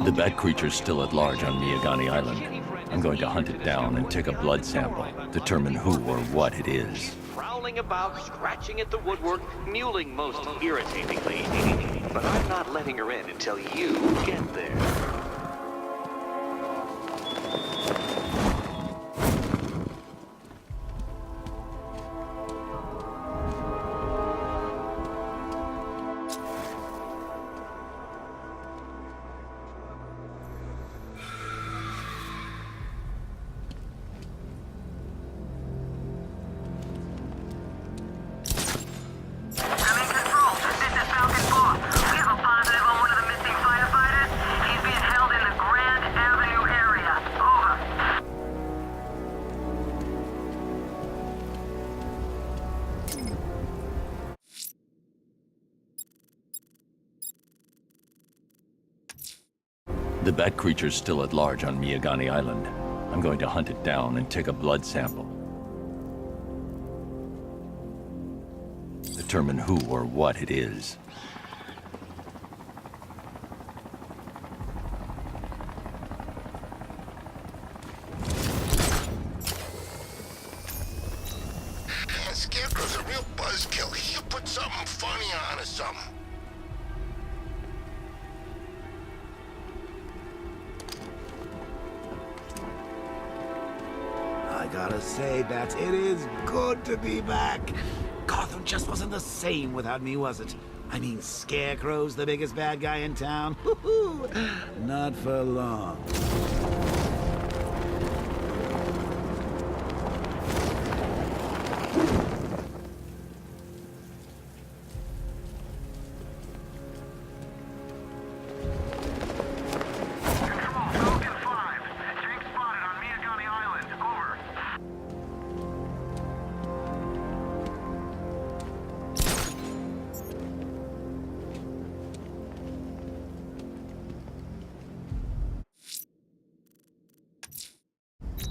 The bat creature's still at large on Miyagani Island. I'm going to hunt it down and take a blood sample, determine who or what it is. Prowling about, scratching at the woodwork, mewling most irritatingly. But I'm not letting her in until you get there. The bat creature's still at large on Miyagani Island. I'm going to hunt it down and take a blood sample. Determine who or what it is. Scarecrow's a real buzzkill. He'll put something funny on or something. I gotta say, Bats, it is good to be back. Gotham just wasn't the same without me, was it? I mean, Scarecrow's the biggest bad guy in town. Not for long.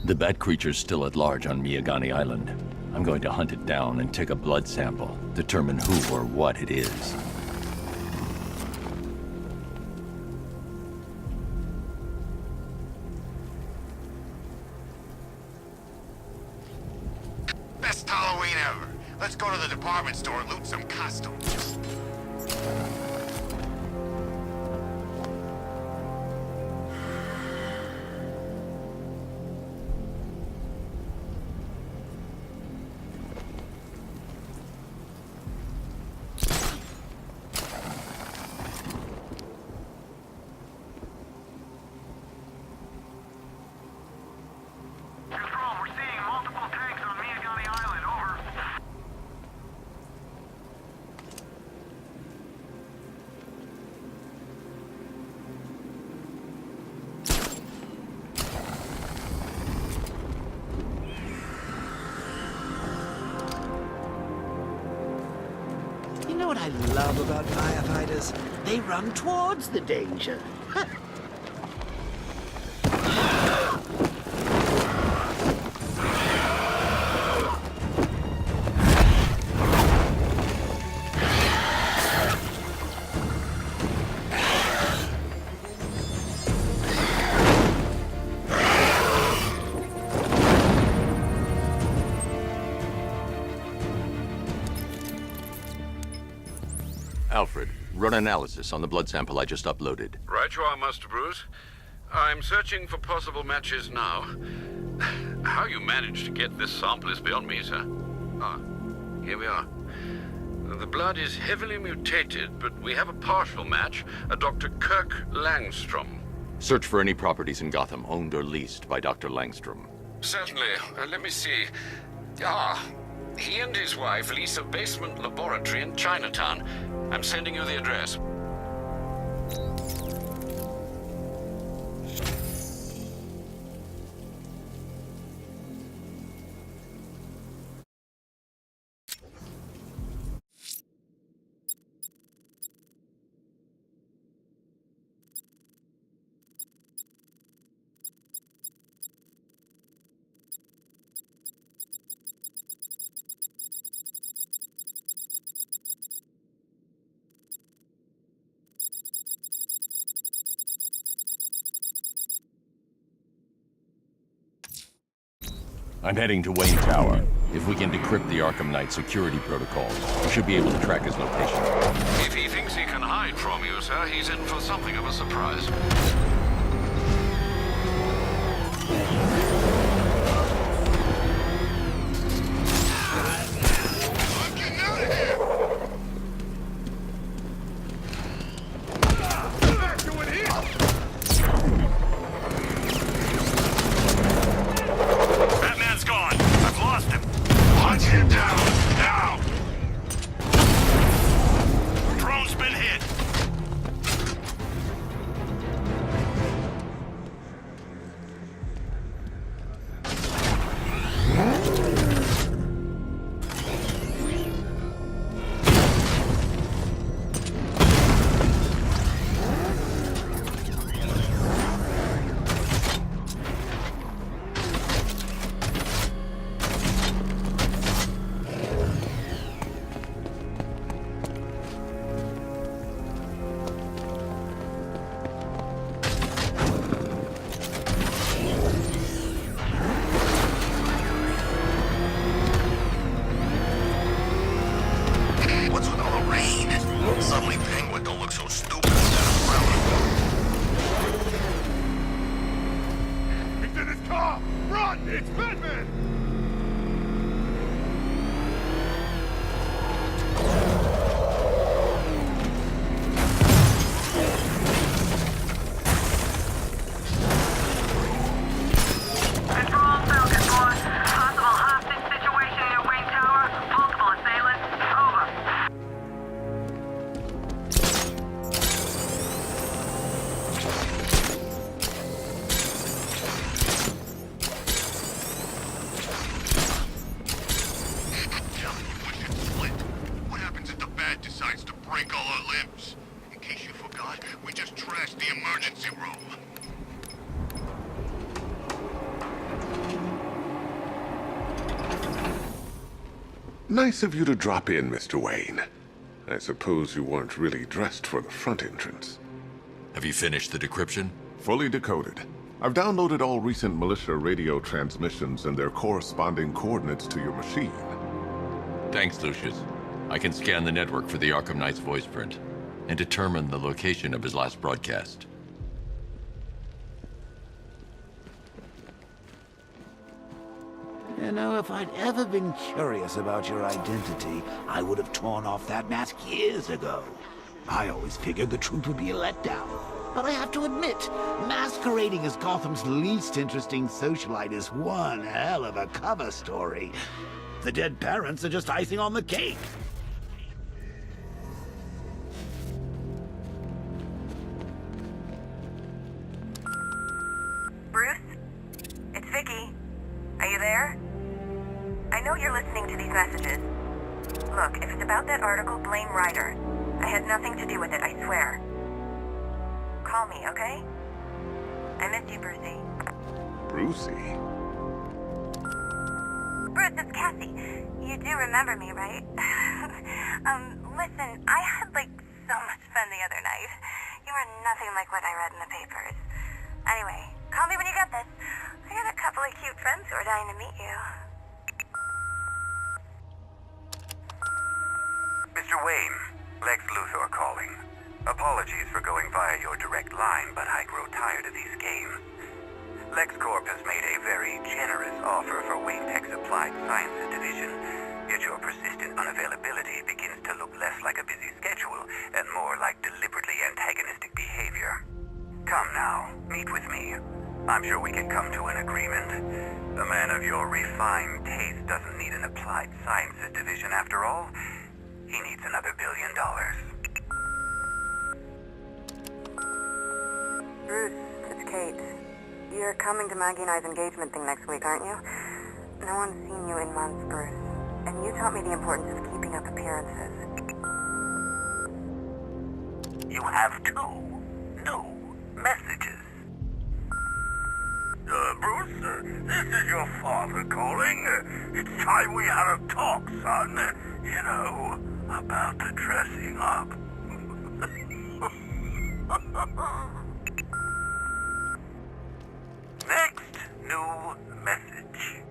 The bat creature's still at large on Miyagani Island. I'm going to hunt it down and take a blood sample, determine who or what it is. Best Halloween ever. Let's go to the department store and loot some costumes. You know what I love about firefighters? They run towards the danger. Alfred, run analysis on the blood sample I just uploaded. Right you are, Master Bruce. I'm searching for possible matches now. How you managed to get this sample is beyond me, sir. Ah, here we are. The blood is heavily mutated, but we have a partial match, a Dr. Kirk Langstrom. Search for any properties in Gotham owned or leased by Dr. Langstrom. Certainly. Let me see. Ah, he and his wife lease a basement laboratory in Chinatown. I'm sending you the address. I'm heading to Wayne Tower. If we can decrypt the Arkham Knight security protocols, we should be able to track his location. If he thinks he can hide from you, sir, he's in for something of a surprise. I'm getting out of here! Batman's gone. I've lost him. Hunt him down, now! Drone's been hit. What's with all the rain? Suddenly Penguin don't look so stupid instead of frowning. He's in his car! Run! It's Batman! Control Falcon 4. Possible hostage situation near Wayne Tower. Multiple assailants. Over. Telling you we should split. What happens if the bat decides to break all our limbs? In case you forgot, we just trashed the emergency room. Nice of you to drop in, Mr. Wayne. I suppose you weren't really dressed for the front entrance. Have you finished the decryption? Fully decoded. I've downloaded all recent militia radio transmissions and their corresponding coordinates to your machine. Thanks, Lucius. I can scan the network for the Arkham Knight's voice print and determine the location of his last broadcast. You know, if I'd ever been curious about your identity, I would have torn off that mask years ago. I always figured the truth would be a letdown. But I have to admit, masquerading as Gotham's least interesting socialite is one hell of a cover story. The dead parents are just icing on the cake. Bruce? It's Vicky. Are you there? I know you're listening to these messages. Look, if it's about that article, blame Ryder. I had nothing to do with it, I swear. Call me, okay? I miss you, Brucey. Brucey? Bruce, it's Cassie. You do remember me, right? Listen, I had, so much fun the other night. You were nothing like what I read in the papers. Anyway, call me when you get this. I got a couple of cute friends who are dying to meet you. Mr. Wayne, Lex Luthor calling. Apologies for going via your direct line, but I grow tired of these games. LexCorp has made a very generous offer for Wayne Tech's Applied Sciences Division, yet your persistent unavailability begins to look less like a busy schedule and more like deliberately antagonistic behavior. Come now, meet with me. I'm sure we can come to an agreement. A man of your refined taste doesn't need an Applied Sciences Division after all. He needs another $1 billion. Bruce, it's Kate. You're coming to Maggie and I's engagement thing next week, aren't you? No one's seen you in months, Bruce. And you taught me the importance of keeping up appearances. You have two new messages. Bruce, this is your father calling. It's time we had a talk, son. You know, about the dressing up. Next new message.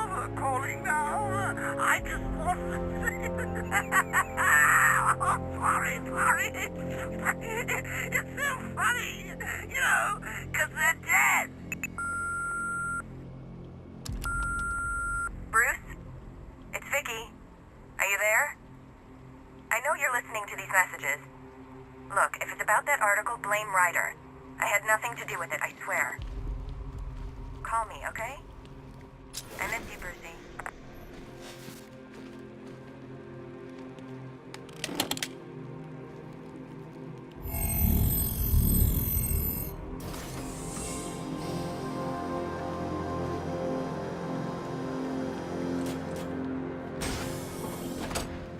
Luthor calling now. I just want to say... Oh, sorry. It's so funny, you know, because they're dead. Bruce? It's Vicky. Are you there? I know you're listening to these messages. Look, if it's about that article, blame Ryder. I had nothing to do with it, I swear. Call me, okay? I miss you, Brucey.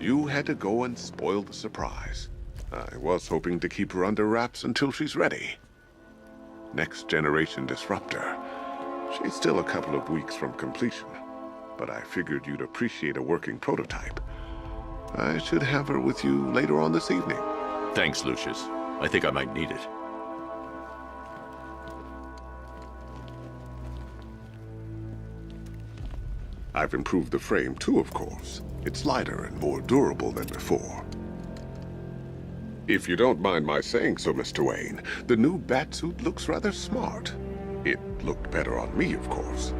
You had to go and spoil the surprise. I was hoping to keep her under wraps until she's ready. Next generation disruptor. She's still a couple of weeks from completion, but I figured you'd appreciate a working prototype. I should have her with you later on this evening. Thanks, Lucius. I think I might need it. I've improved the frame too, of course. It's lighter and more durable than before. If you don't mind my saying so, Mr. Wayne, the new Batsuit looks rather smart. It looked better on me, of course.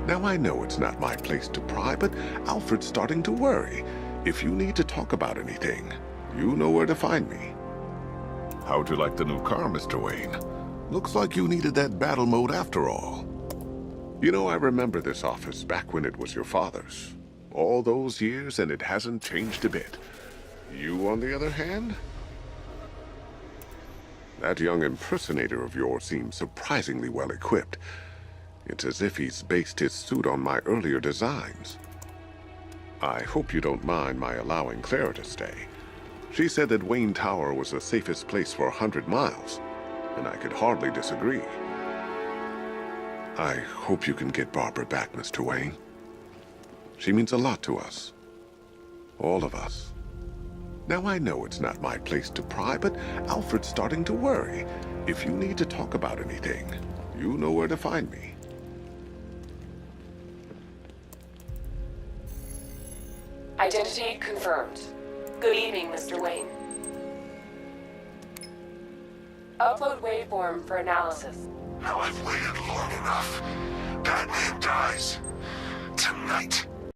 Now I know it's not my place to pry, but Alfred's starting to worry. If you need to talk about anything, you know where to find me. How'd you like the new car, Mr. Wayne? Looks like you needed that battle mode after all. You know, I remember this office back when it was your father's. All those years, and it hasn't changed a bit. You, on the other hand? That young impersonator of yours seems surprisingly well equipped. It's as if he's based his suit on my earlier designs. I hope you don't mind my allowing Clara to stay. She said that Wayne Tower was the safest place for 100 miles, and I could hardly disagree. I hope you can get Barbara back, Mr. Wayne. She means a lot to us. All of us. Now I know it's not my place to pry, but Alfred's starting to worry. If you need to talk about anything, you know where to find me. Identity confirmed. Good evening, Mr. Wayne. Upload waveform for analysis. Now I've waited long enough. Batman dies. Tonight.